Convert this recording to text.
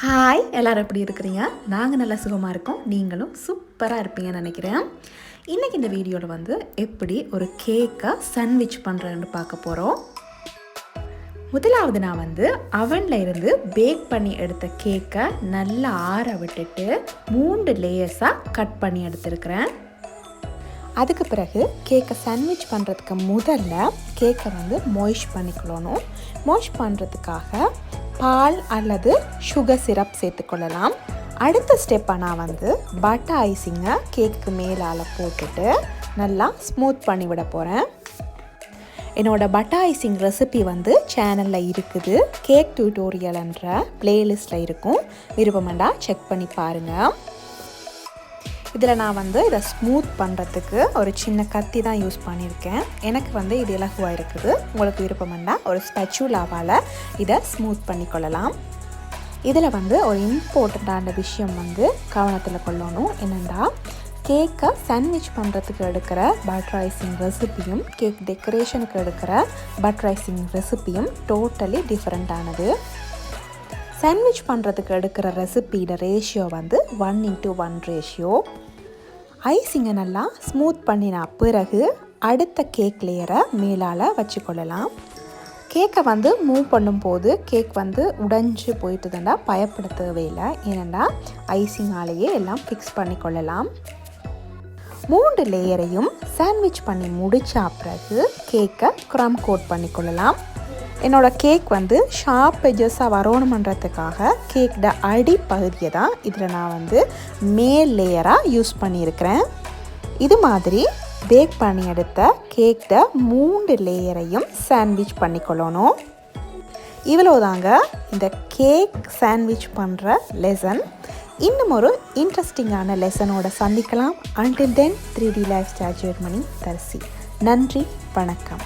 Hi, எல்லோரும் எப்படி இருக்கிறீங்க? நாங்கள் நல்லா சுகமாக இருக்கோம். நீங்களும் சூப்பராக இருப்பீங்கன்னு நினைக்கிறேன். இன்றைக்கி இந்த வீடியோவில் வந்து எப்படி ஒரு கேக்கை சாண்ட்விச் பண்ணுறேன்னு பார்க்க போகிறோம். முதலாவது நான் வந்து அவனில் இருந்து பேக் பண்ணி எடுத்த கேக்கை நல்லா ஆற விட்டுட்டு 3 லேயர்ஸாக கட் பண்ணி எடுத்துருக்கிறேன். அதுக்கு பிறகு கேக்கை சாண்ட்விச் பண்ணுறதுக்கு முதல்ல கேக்கை வந்து மொய்ஷ் பண்ணிக்கொள்ளணும். மொய்ஷ் பண்ணுறதுக்காக பால் அல்லது சுகர் சிரப் சேர்த்துக்கொள்ளலாம். அடுத்த ஸ்டெப்பாக நான் வந்து பட்டர் ஐசிங்கை கேக்கு மேலால் போட்டுட்டு நல்லா ஸ்மூத் பண்ணி விட போகிறேன். என்னோடய பட்டர் ஐசிங் ரெசிபி வந்து சேனலில் இருக்குது. கேக் டியூட்டோரியல்ன்ற பிளேலிஸ்ட்டில் இருக்கும். விருப்பமெண்டா செக் பண்ணி பாருங்கள். இதில் நான் வந்து இதை ஸ்மூத் பண்ணுறதுக்கு ஒரு சின்ன கத்தி தான் யூஸ் பண்ணியிருக்கேன். எனக்கு வந்து இது இலகுவாக இருக்குது. உங்களுக்கு விருப்பமெண்டா ஒரு ஸ்பெச்சுலாவால் இதை ஸ்மூத் பண்ணிக்கொள்ளலாம். இதில் வந்து ஒரு இம்பார்ட்டண்ட்டான விஷயம் வந்து கவனத்தில் கொள்ளணும். என்னென்னா, கேக்கை சாண்ட்விச் பண்ணுறதுக்கு எடுக்கிற பட்டர் ஐசிங் ரெசிப்பியும் கேக் டெக்கரேஷனுக்கு எடுக்கிற பட்டர் ஐசிங் ரெசிப்பியும் டோட்டலி டிஃப்ரெண்ட்டானது. சாண்ட்விச் பண்ணுறதுக்கு எடுக்கிற ரெசிப்பியோட ரேஷியோ வந்து 1:1 ரேஷியோ. ஐசிங்கை நல்லா ஸ்மூத் பண்ணின பிறகு அடுத்த கேக் லேயரை மேலால் வச்சுக்கொள்ளலாம். கேக்கை வந்து மூவ் பண்ணும்போது கேக் வந்து உடைஞ்சு போயிட்டுதுன்னா பயப்பட தேவையில்லை. ஏன்னா ஐசிங்காலேயே எல்லாம் ஃபிக்ஸ் பண்ணி கொள்ளலாம். 3 லேயரையும் சாண்ட்விச் பண்ணி முடித்த பிறகு கேக்கை க்ரம் கோட் பண்ணிக்கொள்ளலாம். என்னோடய கேக் வந்து ஷார்ப் எஜஸாக வரணுமன்றதுக்காக கேக்கோட அடிப்பகுதியை தான் இதில் நான் வந்து மேல் லேயராக யூஸ் பண்ணியிருக்கிறேன். இது மாதிரி பேக் பண்ணி எடுத்த கேக்கோட 3 லேயரையும் சாண்ட்விச் பண்ணிக்கொள்ளணும். இவ்வளோதாங்க இந்த கேக் சாண்ட்விச் பண்ணுற லெசன். இன்னும் ஒரு இன்ட்ரெஸ்டிங்கான லெசனோட சந்திக்கலாம். Until then, 3D Lifestyle Germany தரிசி. நன்றி, வணக்கம்.